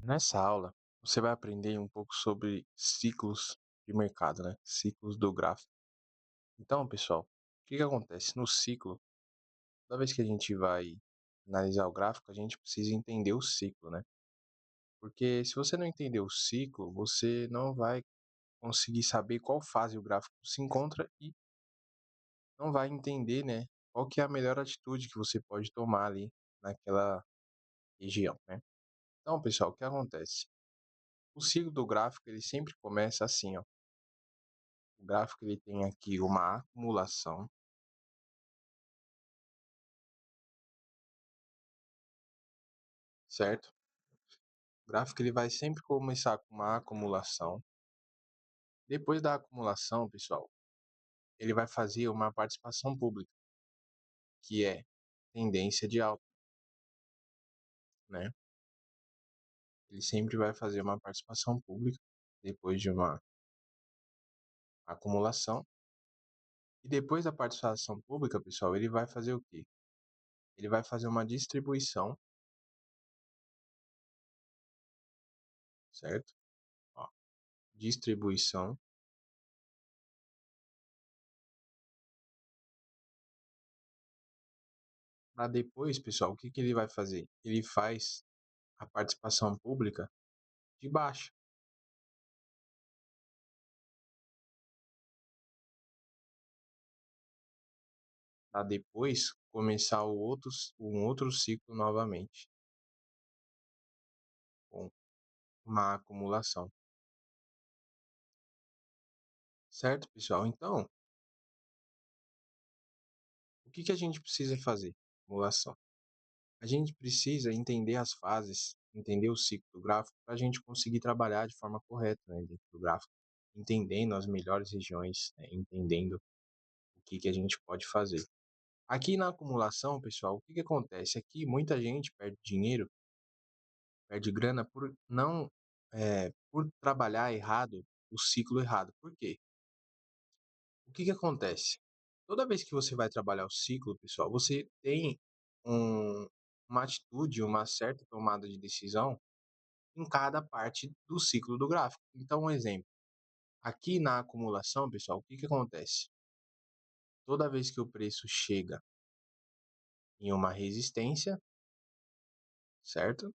Nessa aula, você vai aprender um pouco sobre ciclos de mercado, né? Ciclos do gráfico. Então, pessoal, o que que acontece? No ciclo, toda vez que a gente vai analisar o gráfico, a gente precisa entender o ciclo, né? Porque se você não entender o ciclo, você não vai conseguir saber qual fase o gráfico se encontra e não vai entender, né, qual que é a melhor atitude que você pode tomar ali naquela região, né? Então, pessoal, o que acontece? O ciclo do gráfico, ele sempre começa assim, ó. O gráfico ele tem aqui uma acumulação, certo? O gráfico ele vai sempre começar com uma acumulação. Depois da acumulação, pessoal, ele vai fazer uma participação pública, que é tendência de alta, né? Ele sempre vai fazer uma participação pública depois de uma acumulação. E depois da participação pública, pessoal, ele vai fazer o quê? Ele vai fazer uma distribuição, certo? Ó, distribuição. Para depois, pessoal, o que que ele vai fazer? Ele faz a participação pública de baixa, para depois começar um outro ciclo novamente, com uma acumulação. Certo, pessoal? Então, o que que a gente precisa fazer? Acumulação. A gente precisa entender as fases, entender o ciclo do gráfico, para a gente conseguir trabalhar de forma correta, né, dentro do gráfico, entendendo as melhores regiões, né, entendendo o que que a gente pode fazer. Aqui na acumulação, pessoal, o que que acontece? Aqui muita gente perde dinheiro, perde grana por não, por trabalhar errado o ciclo errado. Por quê? O que que acontece? Toda vez que você vai trabalhar o ciclo, pessoal, você tem um uma atitude, uma certa tomada de decisão em cada parte do ciclo do gráfico. Então, um exemplo, aqui na acumulação, pessoal, o que que acontece? Toda vez que o preço chega em uma resistência, certo?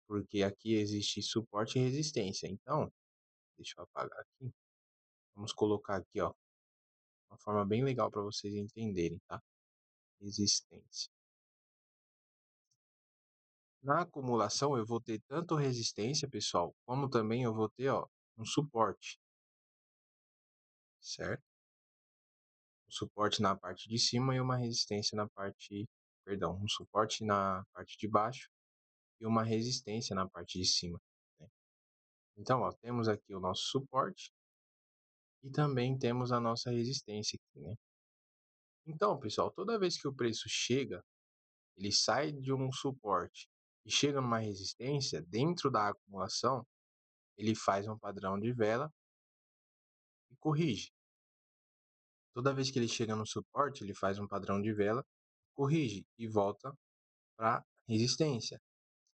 Porque aqui existe suporte e resistência. Então, deixa eu apagar aqui. Vamos colocar aqui, ó, uma forma bem legal para vocês entenderem, tá? Resistência. Na acumulação eu vou ter tanto resistência, pessoal, como também eu vou ter, ó, um suporte, certo? Um suporte na parte de cima e uma resistência na parte, perdão, um suporte na parte de baixo e uma resistência na parte de cima, né? Então, ó, temos aqui o nosso suporte e também temos a nossa resistência aqui, né? Então, pessoal, toda vez que o preço chega, ele sai de um suporte e chega numa resistência, dentro da acumulação, ele faz um padrão de vela e corrige. Toda vez que ele chega no suporte, ele faz um padrão de vela, corrige e volta para resistência.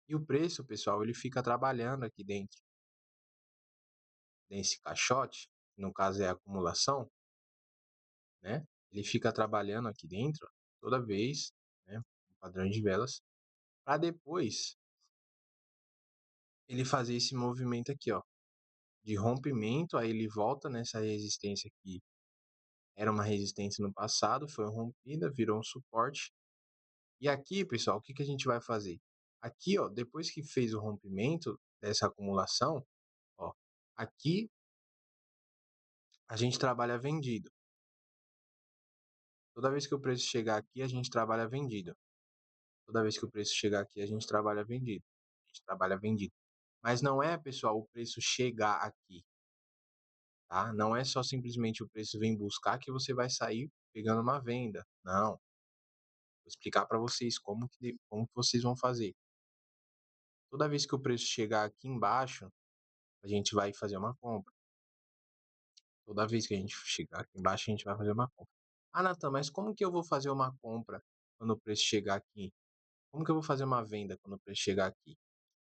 E o preço, pessoal, ele fica trabalhando aqui dentro desse caixote, no caso é a acumulação, né? Ele fica trabalhando aqui dentro toda vez, né? Um padrão de velas, para depois ele fazer esse movimento aqui, ó, de rompimento. Aí ele volta nessa resistência aqui. Era uma resistência no passado, foi rompida, virou um suporte. E aqui, pessoal, o que que a gente vai fazer? Aqui, ó, depois que fez o rompimento dessa acumulação, ó, aqui a gente trabalha vendido. Toda vez que o preço chegar aqui, a gente trabalha vendido. Toda vez que o preço chegar aqui, a gente trabalha vendido. A gente trabalha vendido. Mas não é, pessoal, o preço chegar aqui, tá? Não é só simplesmente o preço vem buscar que você vai sair pegando uma venda. Não. Vou explicar para vocês como que vocês vão fazer. Toda vez que o preço chegar aqui embaixo, a gente vai fazer uma compra. Toda vez que a gente chegar aqui embaixo, a gente vai fazer uma compra. Ah, Natan, mas como que eu vou fazer uma compra quando o preço chegar aqui? Como que eu vou fazer uma venda quando o preço chegar aqui?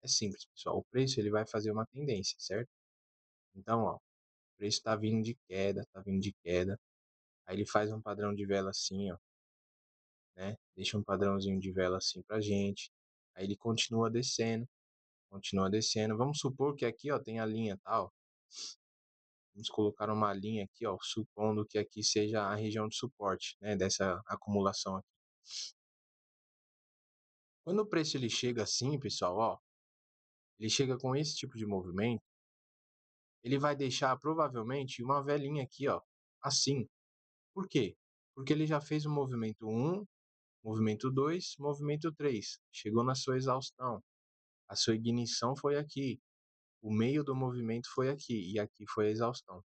É simples, pessoal. O preço ele vai fazer uma tendência, certo? Então, ó, o preço está vindo de queda, está vindo de queda. Aí ele faz um padrão de vela assim, ó, né? Deixa um padrãozinho de vela assim pra gente. Aí ele continua descendo, continua descendo. Vamos supor que aqui, ó, tem a linha tal. Vamos colocar uma linha aqui, ó, supondo que aqui seja a região de suporte, né, dessa acumulação aqui. Quando o preço ele chega assim, pessoal, ó, ele chega com esse tipo de movimento, ele vai deixar provavelmente uma velinha aqui, ó, assim. Por quê? Porque ele já fez o movimento um, movimento 2, movimento 3. Chegou na sua exaustão. A sua ignição foi aqui. O meio do movimento foi aqui. E aqui foi a exaustão.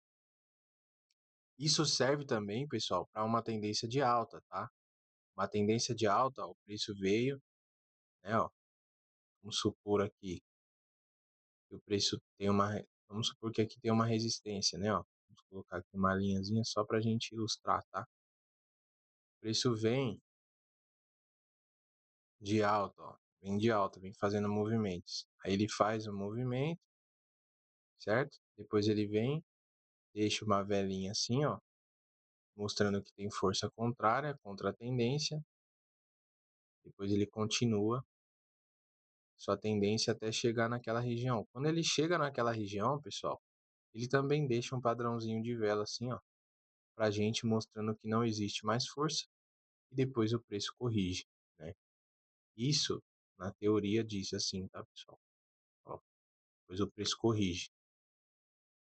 Isso serve também, pessoal, para uma tendência de alta, tá? Uma tendência de alta, ó, o preço veio, né, ó. Vamos supor aqui que o preço tem uma. Vamos supor que aqui tem uma resistência, né, ó. Vamos colocar aqui uma linhazinha só para a gente ilustrar, tá? O preço vem de alta, ó. Vem de alta, vem fazendo movimentos. Aí ele faz o movimento, certo? Depois ele vem, deixa uma velinha assim, ó, mostrando que tem força contrária, contra a tendência. Depois ele continua sua tendência até chegar naquela região. Quando ele chega naquela região, pessoal, ele também deixa um padrãozinho de vela assim, ó, pra gente mostrando que não existe mais força e depois o preço corrige, né? Isso, na teoria, diz assim, tá, pessoal? Ó, depois o preço corrige.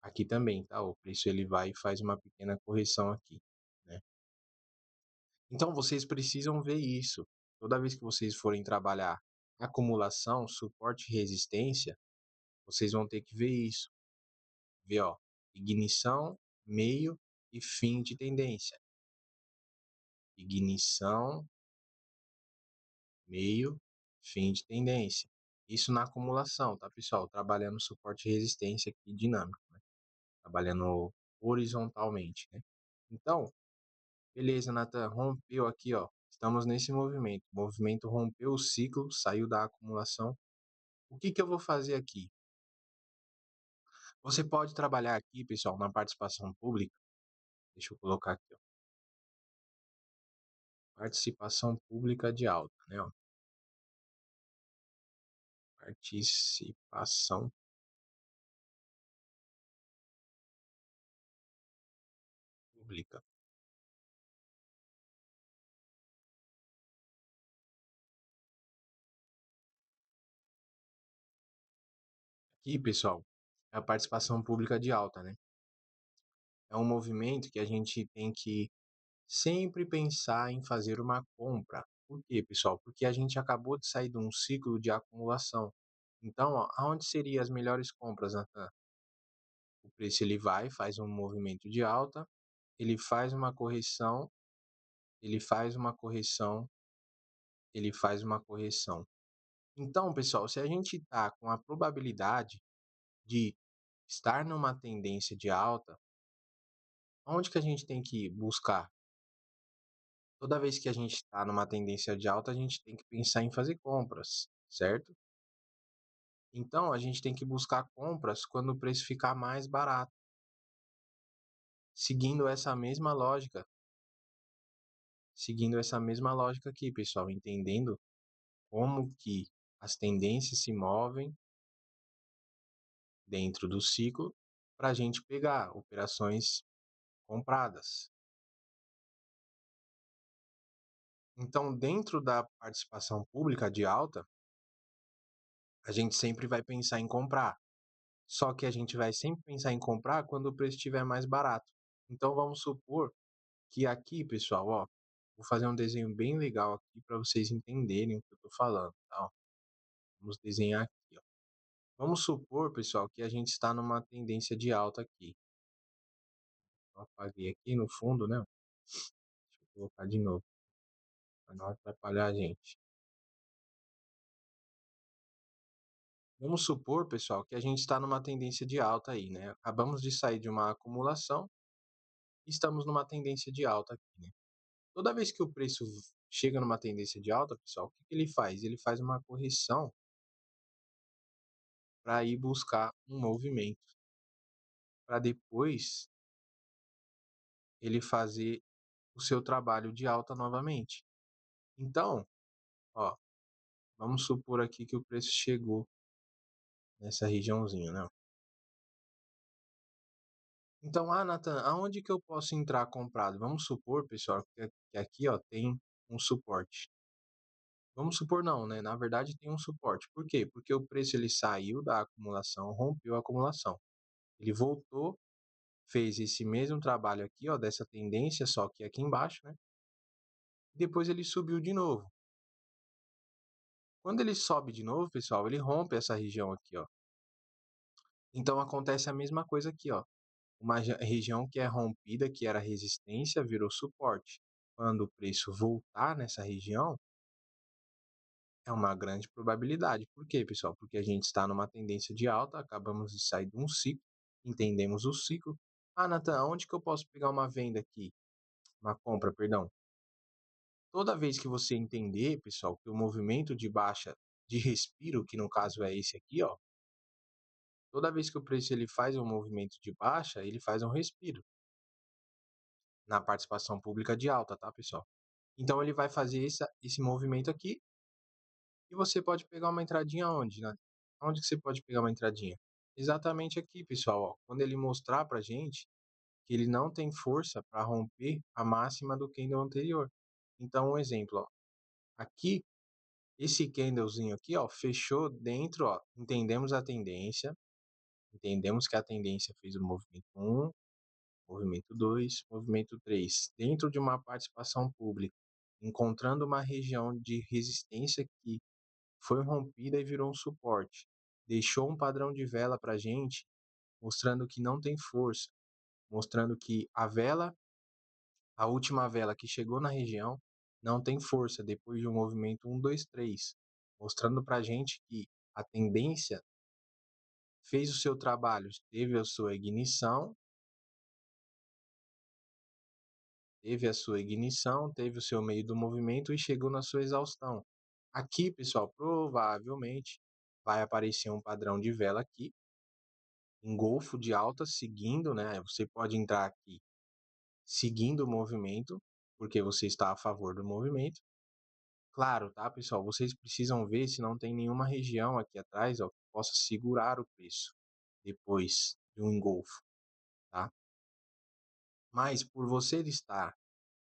Aqui também, tá? O preço ele vai e faz uma pequena correção aqui, né? Então vocês precisam ver isso. Toda vez que vocês forem trabalhar acumulação, suporte e resistência, vocês vão ter que ver isso. Ver, ó, ignição, meio e fim de tendência. Ignição, meio, fim de tendência. Isso na acumulação, tá, pessoal? Trabalhando suporte e resistência aqui dinâmico, né? Trabalhando horizontalmente, né? Então, beleza, Nathan, rompeu aqui, ó. Estamos nesse movimento. O movimento rompeu o ciclo, saiu da acumulação. O que que eu vou fazer aqui? Você pode trabalhar aqui, pessoal, na participação pública. Deixa eu colocar aqui, ó. Participação pública de alta, né, ó. Participação pública. Aqui, pessoal, é a participação pública de alta, né? É um movimento que a gente tem que sempre pensar em fazer uma compra. Por quê, pessoal? Porque a gente acabou de sair de um ciclo de acumulação. Então, ó, aonde seriam as melhores compras, Nathan? O preço ele vai, faz um movimento de alta, ele faz uma correção, ele faz uma correção, ele faz uma correção. Então, pessoal, se a gente está com a probabilidade de estar numa tendência de alta, onde que a gente tem que buscar? Toda vez que a gente está numa tendência de alta, a gente tem que pensar em fazer compras, certo? Então, a gente tem que buscar compras quando o preço ficar mais barato, seguindo essa mesma lógica, seguindo essa mesma lógica aqui, pessoal, entendendo como que as tendências se movem dentro do ciclo para a gente pegar operações compradas. Então, dentro da participação pública de alta, a gente sempre vai pensar em comprar. Só que a gente vai sempre pensar em comprar quando o preço estiver mais barato. Então, vamos supor que aqui, pessoal, ó, vou fazer um desenho bem legal aqui para vocês entenderem o que eu estou falando, tá? Ó, vamos desenhar aqui, ó. Vamos supor, pessoal, que a gente está numa tendência de alta aqui. Eu apaguei aqui no fundo, né? Deixa eu colocar de novo, para não atrapalhar a gente. Vamos supor, pessoal, que a gente está numa tendência de alta aí, né? Acabamos de sair de uma acumulação e estamos numa tendência de alta aqui, né? Toda vez que o preço chega numa tendência de alta, pessoal, o que que ele faz? Ele faz uma correção para ir buscar um movimento, para depois ele fazer o seu trabalho de alta novamente. Então, ó, vamos supor aqui que o preço chegou nessa regiãozinha, né? Então, Nathan, aonde que eu posso entrar comprado? Vamos supor, pessoal, que aqui, ó, tem um suporte. Vamos supor não, né? Na verdade tem um suporte. Por quê? Porque o preço ele saiu da acumulação, rompeu a acumulação. Ele voltou, fez esse mesmo trabalho aqui, ó, dessa tendência, só que aqui embaixo, né? E depois ele subiu de novo. Quando ele sobe de novo, pessoal, ele rompe essa região aqui, ó. Então acontece a mesma coisa aqui, ó. Uma região que é rompida, que era resistência, virou suporte. Quando o preço voltar nessa região, é uma grande probabilidade. Por quê, pessoal? Porque a gente está numa tendência de alta, acabamos de sair de um ciclo, entendemos o ciclo. Nathan, onde que eu posso pegar uma venda aqui? Uma compra, perdão. Toda vez que você entender, pessoal, que o movimento de baixa de respiro, que no caso é esse aqui, ó, toda vez que o preço ele faz um movimento de baixa, ele faz um respiro na participação pública de alta, tá, pessoal? Então ele vai fazer esse movimento aqui e você pode pegar uma entradinha onde, né? Onde que você pode pegar uma entradinha? Exatamente aqui, pessoal, ó. Quando ele mostrar pra gente que ele não tem força para romper a máxima do candle anterior. Então, um exemplo, ó. Aqui, esse candlezinho aqui, ó, fechou dentro, ó. Entendemos a tendência. Entendemos que a tendência fez o movimento um, movimento 2, movimento 3, dentro de uma participação pública, encontrando uma região de resistência que foi rompida e virou um suporte. Deixou um padrão de vela para a gente, mostrando que não tem força, mostrando que a última vela que chegou na região, não tem força depois de um movimento um, 2, 3, mostrando para a gente que a tendência fez o seu trabalho, teve a sua ignição, teve o seu meio do movimento e chegou na sua exaustão. Aqui, pessoal, provavelmente vai aparecer um padrão de vela aqui, engolfo de alta seguindo, né? Você pode entrar aqui seguindo o movimento, porque você está a favor do movimento. Claro, tá, pessoal? Vocês precisam ver se não tem nenhuma região aqui atrás, ó, que possa segurar o preço depois de um engolfo, tá? Mas por você estar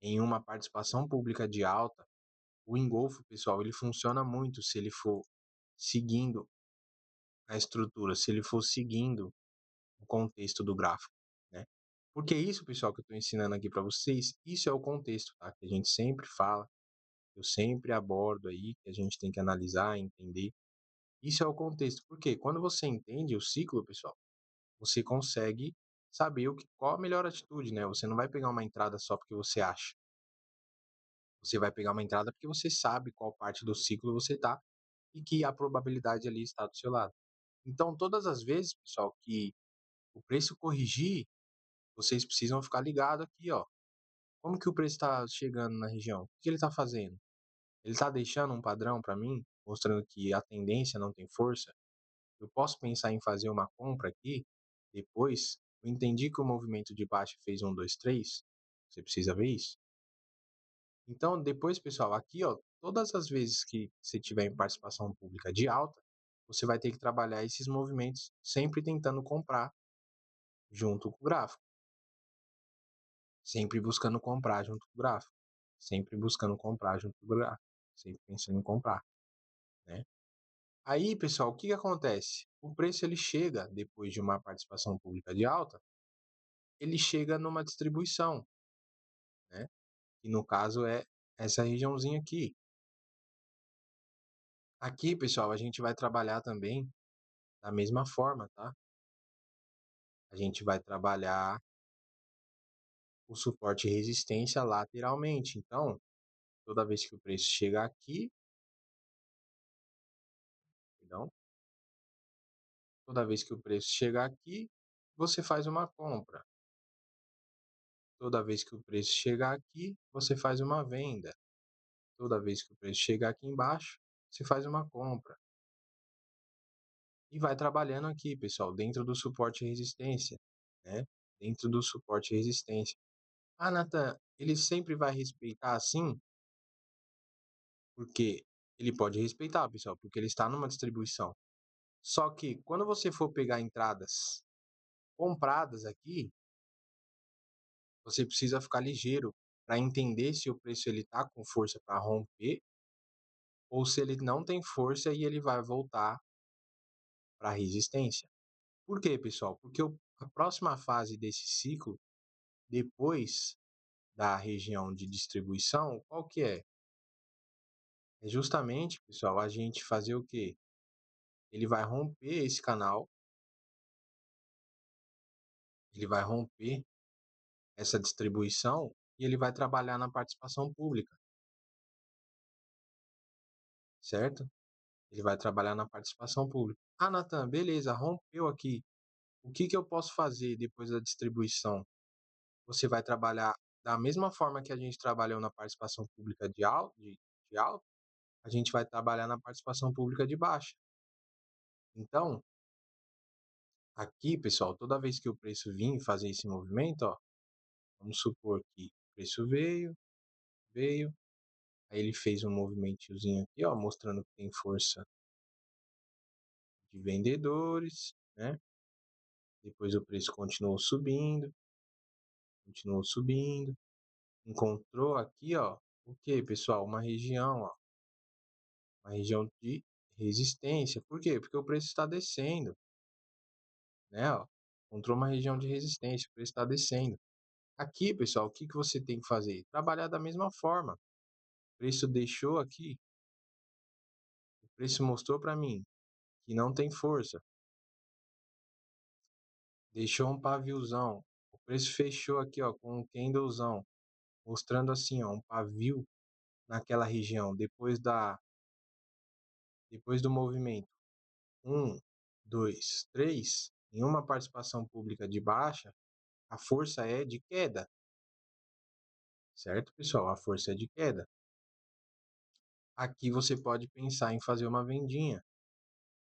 em uma participação pública de alta, o engolfo, pessoal, ele funciona muito se ele for seguindo a estrutura, se ele for seguindo o contexto do gráfico, né? Porque isso, pessoal, que eu estou ensinando aqui para vocês, isso é o contexto, tá? Que a gente sempre fala, eu sempre abordo aí, que a gente tem que analisar, entender. Isso é o contexto. Porque quando você entende o ciclo, pessoal, você consegue saber qual a melhor atitude, né? Você não vai pegar uma entrada só porque você acha. Você vai pegar uma entrada porque você sabe qual parte do ciclo você está e que a probabilidade ali está do seu lado. Então, todas as vezes, pessoal, que o preço corrigir, vocês precisam ficar ligado aqui, ó. Como que o preço está chegando na região? O que ele está fazendo? Ele está deixando um padrão para mim, mostrando que a tendência não tem força? Eu posso pensar em fazer uma compra aqui, depois eu entendi que o movimento de baixa fez um, 2, 3. Você precisa ver isso? Então, depois, pessoal, aqui, ó, todas as vezes que você tiver em participação pública de alta, você vai ter que trabalhar esses movimentos, sempre tentando comprar junto com o gráfico, sempre buscando comprar junto com o gráfico, sempre buscando comprar junto com o gráfico, sempre pensando em comprar, né? Aí, pessoal, o que que acontece? O preço ele chega depois de uma participação pública de alta, ele chega numa distribuição, né? Que no caso é essa regiãozinha aqui. Aqui, pessoal, a gente vai trabalhar também da mesma forma, tá? A gente vai trabalhar o suporte e resistência lateralmente. Então, toda vez que o preço chegar aqui, perdão, toda vez que o preço chegar aqui, você faz uma compra. Toda vez que o preço chegar aqui, você faz uma venda. Toda vez que o preço chegar aqui embaixo, você faz uma compra. e vai trabalhando aqui, pessoal, dentro do suporte e resistência, né? Dentro do suporte e resistência. Ah, Natan, ele sempre vai respeitar assim? Porque ele pode respeitar, pessoal, porque ele está numa distribuição. Só que quando você for pegar entradas compradas aqui, você precisa ficar ligeiro para entender se o preço ele tá com força para romper ou se ele não tem força e ele vai voltar para resistência. Por quê, pessoal? Porque a próxima fase desse ciclo, depois da região de distribuição, qual que é? É justamente, pessoal, a gente fazer o quê? Ele vai romper esse canal, ele vai romper essa distribuição e ele vai trabalhar na participação pública, certo? Ele vai trabalhar na participação pública. Ah, Natan, beleza, rompeu aqui. O que que eu posso fazer depois da distribuição? Você vai trabalhar da mesma forma que a gente trabalhou na participação pública de alta, a gente vai trabalhar na participação pública de baixa. Então, aqui, pessoal, toda vez que o preço vir fazer esse movimento, ó, vamos supor que o preço veio, aí ele fez um movimentozinho aqui, ó, mostrando que tem força de vendedores, né? Depois o preço continuou subindo, encontrou aqui, ó, o que, pessoal? Uma região de resistência. Por quê? Porque o preço está descendo, né? Ó, encontrou uma região de resistência, o preço está descendo. Aqui, pessoal, o que que você tem que fazer? Trabalhar da mesma forma. O preço deixou aqui, o preço mostrou para mim que não tem força. Deixou um paviozão. O preço fechou aqui, ó, com um candlezão, mostrando assim, ó, um pavio naquela região depois do movimento um, 2, 3, em uma participação pública de baixa, a força é de queda, certo, pessoal? A força é de queda. Aqui você pode pensar em fazer uma vendinha,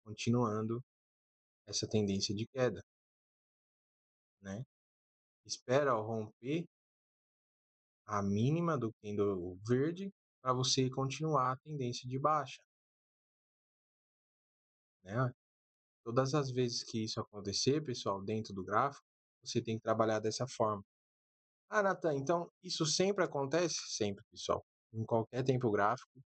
continuando essa tendência de queda, né? Espera romper a mínima do candle verde para você continuar a tendência de baixa, né? Todas as vezes que isso acontecer, pessoal, dentro do gráfico, você tem que trabalhar dessa forma. Ah, Natan, então isso sempre acontece? Sempre, pessoal. Em qualquer tempo gráfico,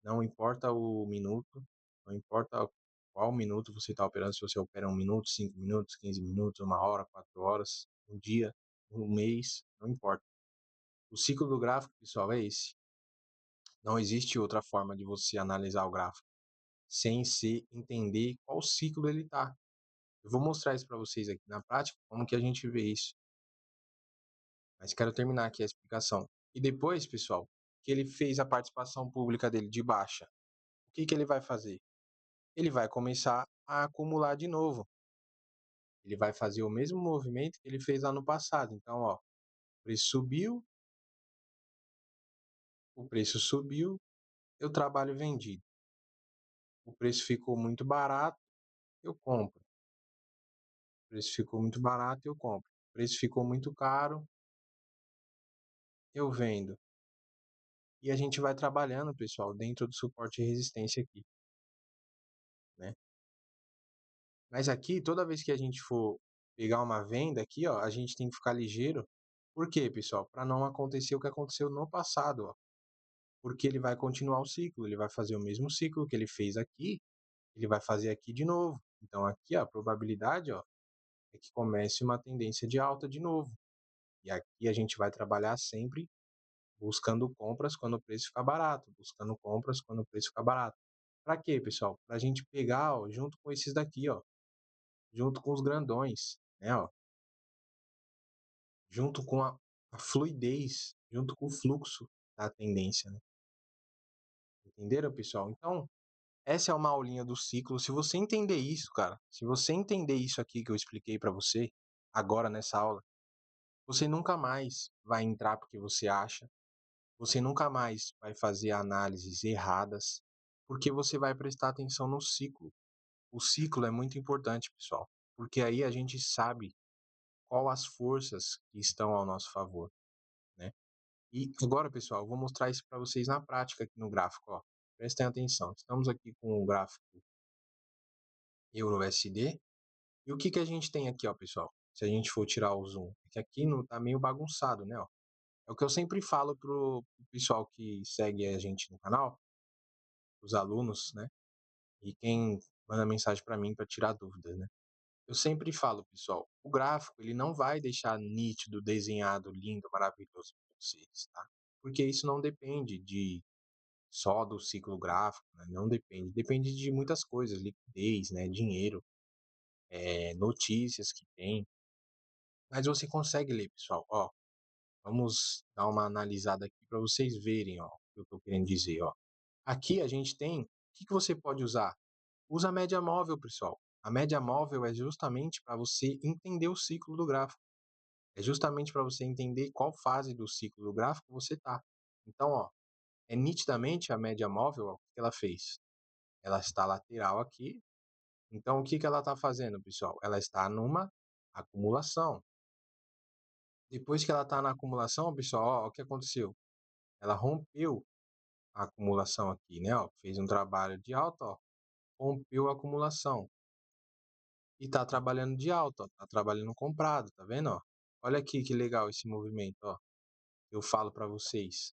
não importa o minuto, não importa qual minuto você está operando, se você opera 1 minuto, 5 minutos, 15 minutos, 1 hora, 4 horas, um dia, um mês, não importa. O ciclo do gráfico, pessoal, é esse. Não existe outra forma de você analisar o gráfico sem se entender qual ciclo ele está. Eu vou mostrar isso para vocês aqui na prática, como que a gente vê isso. Mas quero terminar aqui a explicação. E depois, pessoal, que ele fez a participação pública dele de baixa, o que que ele vai fazer? Ele vai começar a acumular de novo. Ele vai fazer o mesmo movimento que ele fez lá no passado. Então, ó, o preço subiu, eu trabalho vendido. O preço ficou muito barato, eu compro. O preço ficou muito barato, eu compro. O preço ficou muito caro, eu vendo. E a gente vai trabalhando, pessoal, dentro do suporte e resistência aqui, né? Mas aqui, toda vez que a gente for pegar uma venda aqui, ó, a gente tem que ficar ligeiro. Por quê, pessoal? Para não acontecer o que aconteceu no passado, ó. Porque ele vai continuar o ciclo, ele vai fazer o mesmo ciclo que ele fez aqui, ele vai fazer aqui de novo. Então aqui, ó, a probabilidade, ó, é que comece uma tendência de alta de novo. E aqui a gente vai trabalhar sempre buscando compras quando o preço ficar barato, buscando compras quando o preço ficar barato. Para quê, pessoal? Para a gente pegar, ó, junto com esses daqui, ó, junto com os grandões, né, ó, junto com a fluidez, junto com o fluxo da tendência, né? Entenderam, pessoal? Então, essa é uma aulinha do ciclo. Se você entender isso, cara, se você entender isso aqui que eu expliquei para você agora nessa aula, você nunca mais vai entrar porque você acha, você nunca mais vai fazer análises erradas, porque você vai prestar atenção no ciclo. o ciclo é muito importante, pessoal, porque aí a gente sabe qual as forças que estão ao nosso favor, né? E agora, pessoal, eu vou mostrar isso para vocês na prática aqui no gráfico, ó. Prestem atenção. Estamos aqui com o gráfico Euro-USD. E o que que a gente tem aqui, ó, pessoal? Se a gente for tirar o zoom, é que aqui não tá meio bagunçado, né, ó. É o que eu sempre falo pro pessoal que segue a gente no canal, os alunos, né? E quem manda mensagem para mim para tirar dúvidas, né? Eu sempre falo, pessoal, o gráfico ele não vai deixar nítido, desenhado, lindo, maravilhoso para vocês, tá? Porque isso não depende de só do ciclo gráfico, né? Não depende, depende de muitas coisas, liquidez, né, dinheiro, notícias que tem, mas você consegue ler, pessoal. Ó, vamos dar uma analisada aqui para vocês verem, ó, o que eu estou querendo dizer, ó. Aqui a gente tem, o que que você pode usar? Usa a média móvel, pessoal. A média móvel é justamente para você entender o ciclo do gráfico. É justamente para você entender qual fase do ciclo do gráfico você está. Então, ó, é nitidamente a média móvel, ó, o que ela fez? Ela está lateral aqui. Então, o que que ela está fazendo, pessoal? Ela está numa acumulação. Depois que ela está na acumulação, pessoal, ó, o que aconteceu? Ela rompeu a acumulação aqui, né? Ó, fez um trabalho de alta, ó, rompeu a acumulação e está trabalhando de alta, ó, tá trabalhando comprado, tá vendo? Ó? Olha aqui que legal esse movimento, ó. Eu falo para vocês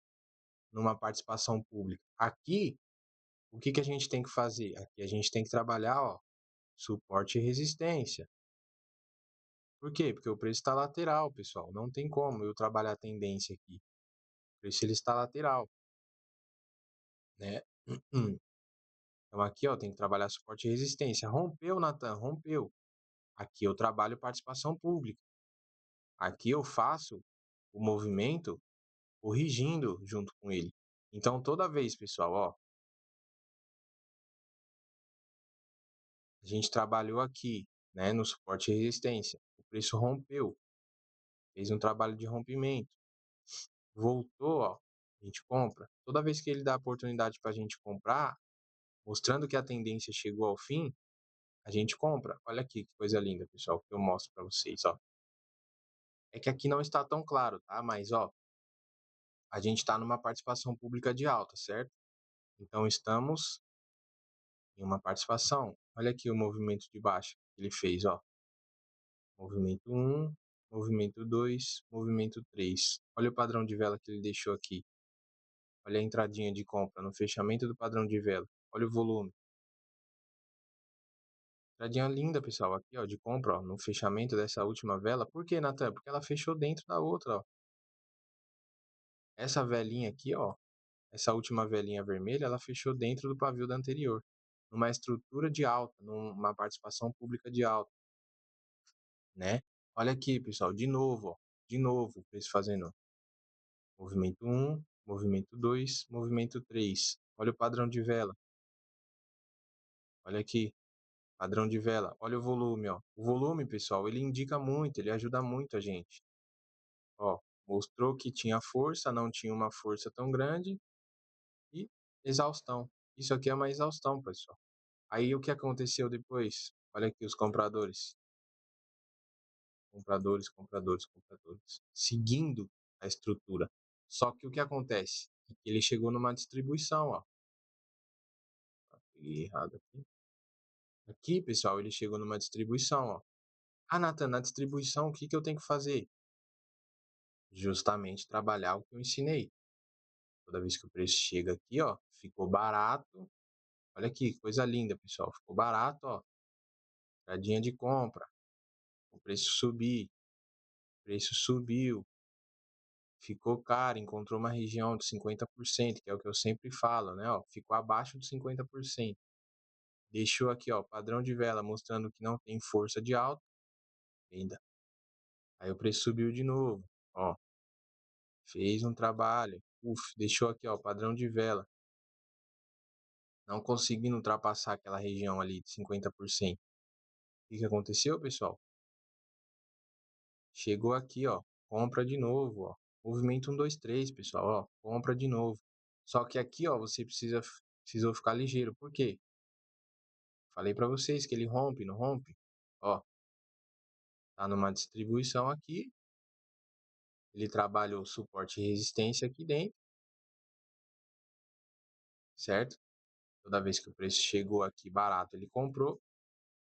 numa participação pública. Aqui, o que que a gente tem que fazer? Aqui a gente tem que trabalhar, ó, suporte e resistência. Por quê? Porque o preço está lateral, pessoal. Não tem como eu trabalhar a tendência aqui. O preço ele está lateral, né? Então aqui, ó, tem que trabalhar suporte e resistência. Rompeu, Natan, rompeu. Aqui eu trabalho participação pública. Aqui eu faço o movimento corrigindo junto com ele. Então toda vez, pessoal, ó, a gente trabalhou aqui, né, no suporte e resistência. O preço rompeu, fez um trabalho de rompimento. Voltou, ó, a gente compra. Toda vez que ele dá a oportunidade para a gente comprar, mostrando que a tendência chegou ao fim, a gente compra. Olha aqui que coisa linda, pessoal, que eu mostro para vocês, ó. É que aqui não está tão claro, tá? Mas, ó, a gente está numa participação pública de alta, certo? Então, estamos em uma participação. Olha aqui o movimento de baixa que ele fez, ó. Movimento um, movimento 2, movimento 3. Olha o padrão de vela que ele deixou aqui. Olha a entradinha de compra no fechamento do padrão de vela. Olha o volume. Entradinha linda, pessoal, aqui, ó, de compra, ó, no fechamento dessa última vela. Por que, Natan? Porque ela fechou dentro da outra, ó. Essa velinha aqui, ó, essa última velinha vermelha, ela fechou dentro do pavio da anterior, numa estrutura de alta, numa participação pública de alta, né? Olha aqui, pessoal, de novo, ó, de novo, o preço fazendo movimento um, movimento 2, movimento 3. Olha o padrão de vela. Olha aqui, padrão de vela. Olha o volume, ó. O volume, pessoal, ele indica muito, ele ajuda muito a gente. Ó, mostrou que tinha força, não tinha uma força tão grande e exaustão. Isso aqui é uma exaustão, pessoal. Aí o que aconteceu depois? Olha aqui os compradores. Compradores, compradores, compradores. Seguindo a estrutura. Só que o que acontece? Ele chegou numa distribuição, ó. Peguei errado aqui. Aqui, pessoal, ele chegou numa distribuição, ó. Ah, Nathan, na distribuição, o que que eu tenho que fazer? Justamente trabalhar o que eu ensinei. Toda vez que o preço chega aqui, ó, ficou barato. Olha aqui, coisa linda, pessoal. Ficou barato, ó. Entradinha de compra. O preço subir. O preço subiu. Ficou caro, encontrou uma região de 50%, que é o que eu sempre falo, né? Ó, ficou abaixo de 50%. Deixou aqui, ó, padrão de vela mostrando que não tem força de alta, ainda. Aí o preço subiu de novo, ó, fez um trabalho, deixou aqui, ó, padrão de vela, não conseguindo ultrapassar aquela região ali de 50%. O que que aconteceu, pessoal? Chegou aqui, ó, compra de novo, ó. Movimento 1, 2, 3, pessoal, ó, compra de novo. Só que aqui, ó, você precisou ficar ligeiro. Por quê? Falei para vocês que ele rompe, não rompe? Ó, tá numa distribuição aqui, ele trabalha o suporte e resistência aqui dentro, certo? Toda vez que o preço chegou aqui barato, ele comprou.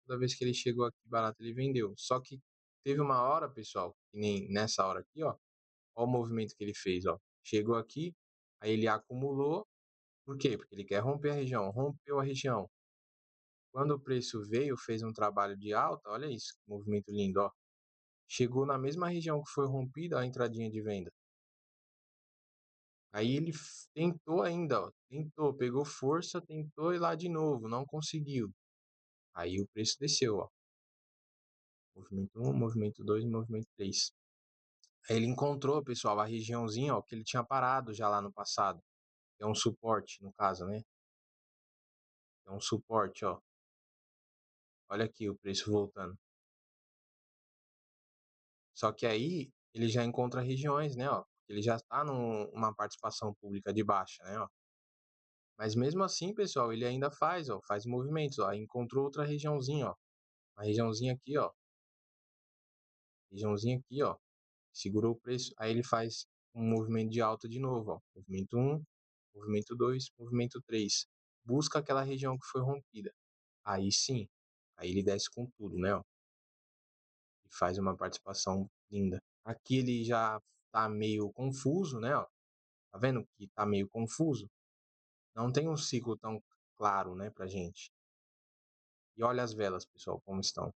Toda vez que ele chegou aqui barato, ele vendeu. Só que teve uma hora, pessoal, que nem nessa hora aqui, ó. Ó o movimento que ele fez, ó. Chegou aqui, aí ele acumulou. Por quê? Porque ele quer romper a região. Rompeu a região. Quando o preço veio, fez um trabalho de alta, olha isso, que movimento lindo, ó. Chegou na mesma região que foi rompida a entradinha de venda. Aí ele tentou ainda, ó. Tentou, pegou força, tentou ir lá de novo, não conseguiu. Aí o preço desceu, ó. Movimento um, movimento 2, movimento 3. Aí ele encontrou, pessoal, a regiãozinha, ó, que ele tinha parado já lá no passado. É um suporte, no caso, né? É um suporte, ó. Olha aqui o preço voltando. Só que aí ele já encontra regiões, né, ó. Ele já está numa participação pública de baixa, né, ó. Mas mesmo assim, pessoal, ele ainda faz, ó, faz movimentos, ó. Encontrou outra regiãozinha, ó. Uma regiãozinha aqui, ó. Regiãozinha aqui, ó. Segurou o preço. Aí ele faz um movimento de alta de novo, ó. Movimento um, movimento 2, movimento 3. Busca aquela região que foi rompida. Aí sim, aí ele desce com tudo, né, ó. E faz uma participação linda. Aqui ele já tá meio confuso, né, ó. Tá vendo que tá meio confuso? Não tem um ciclo tão claro, né, pra gente. E olha as velas, pessoal, como estão.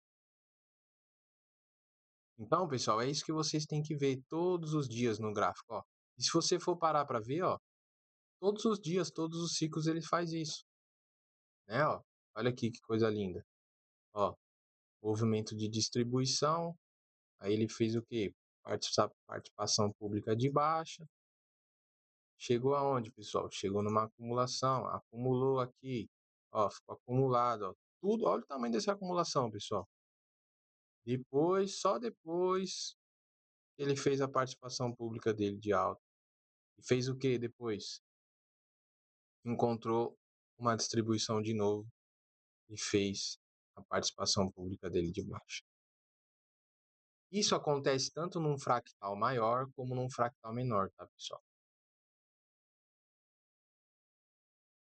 Então, pessoal, é isso que vocês têm que ver todos os dias no gráfico, ó. E se você for parar para ver, ó, todos os dias, todos os ciclos ele faz isso, né, ó. Olha aqui que coisa linda. Ó, movimento de distribuição, aí ele fez o quê? Participação pública de baixa. Chegou aonde, pessoal? Chegou numa acumulação, acumulou aqui, ó, ficou acumulado, ó. Tudo, olha o tamanho dessa acumulação, pessoal. Depois, só depois, ele fez a participação pública dele de alta. E fez o que depois? Encontrou uma distribuição de novo e fez a participação pública dele de baixa. Isso acontece tanto num fractal maior como num fractal menor, tá, pessoal?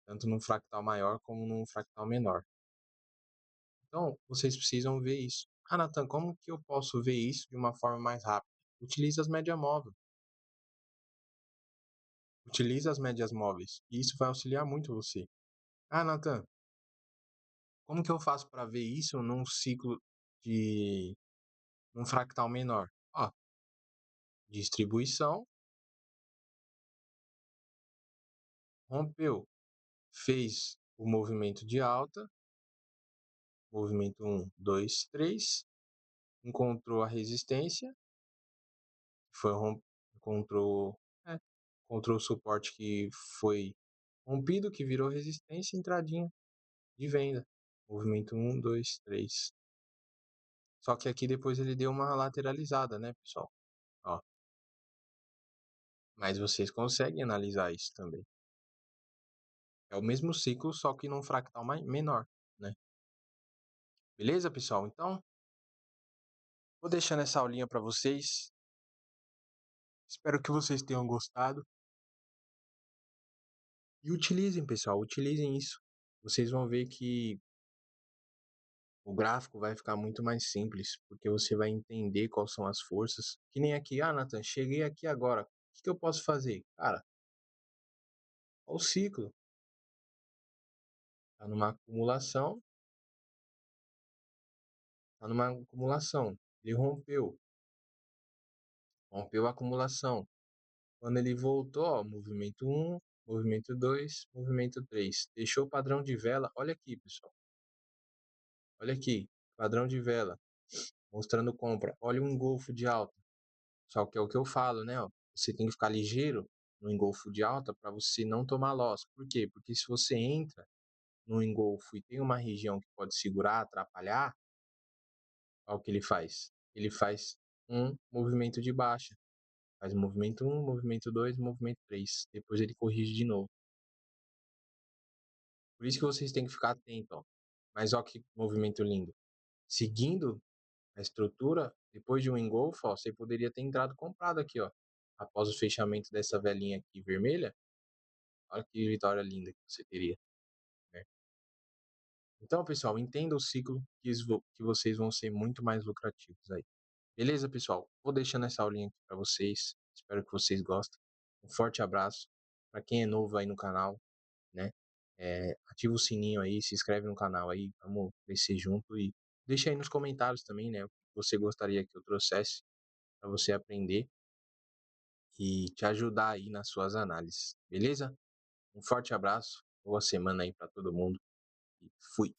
Tanto num fractal maior como num fractal menor. Então, vocês precisam ver isso. Ah, Nathan, como que eu posso ver isso de uma forma mais rápida? Utilize as médias móveis. Utilize as médias móveis. E isso vai auxiliar muito você. Ah, Nathan, como que eu faço para ver isso num ciclo de um fractal menor? Ó, distribuição, rompeu, fez o movimento de alta, movimento um, 2, 3, encontrou a resistência, foi encontrou, encontrou o suporte que foi rompido, que virou resistência, entradinha de venda. Movimento um, 2, 3. Só que aqui depois ele deu uma lateralizada, né, pessoal? Ó, mas vocês conseguem analisar isso também. É o mesmo ciclo, só que num fractal menor, né? Beleza, pessoal? Então, vou deixando essa aulinha para vocês. Espero que vocês tenham gostado. E utilizem, pessoal, utilizem isso. Vocês vão ver que o gráfico vai ficar muito mais simples, porque você vai entender quais são as forças. Que nem aqui, ah, Nathan, cheguei aqui agora. O que eu posso fazer? Cara, olha o ciclo. Tá numa acumulação. Tá numa acumulação. Ele rompeu. Rompeu a acumulação. Quando ele voltou, ó, movimento um, movimento 2, movimento 3. Deixou o padrão de vela. Olha aqui, pessoal. Olha aqui. Padrão de vela. Mostrando compra. Olha o engolfo de alta. Só que é o que eu falo, né? Ó, você tem que ficar ligeiro no engolfo de alta para você não tomar loss. Por quê? Porque se você entra no engolfo e tem uma região que pode segurar, atrapalhar, olha o que ele faz. Ele faz um movimento de baixa. Faz movimento um, movimento 2, movimento 3. Depois ele corrige de novo. Por isso que vocês têm que ficar atento, ó. Mas ó que movimento lindo. Seguindo a estrutura, depois de um engolfo, ó, você poderia ter entrado comprado aqui, ó. Após o fechamento dessa velinha aqui vermelha, olha que vitória linda que você teria, né? Então, pessoal, entenda o ciclo que vocês vão ser muito mais lucrativos aí. Beleza, pessoal? Vou deixando essa aulinha aqui para vocês. Espero que vocês gostem. Um forte abraço. Para quem é novo aí no canal, né? Ativa o sininho aí, se inscreve no canal aí, vamos crescer junto e deixa aí nos comentários também, né? O que você gostaria que eu trouxesse para você aprender e te ajudar aí nas suas análises, beleza? Um forte abraço, boa semana aí para todo mundo e fui!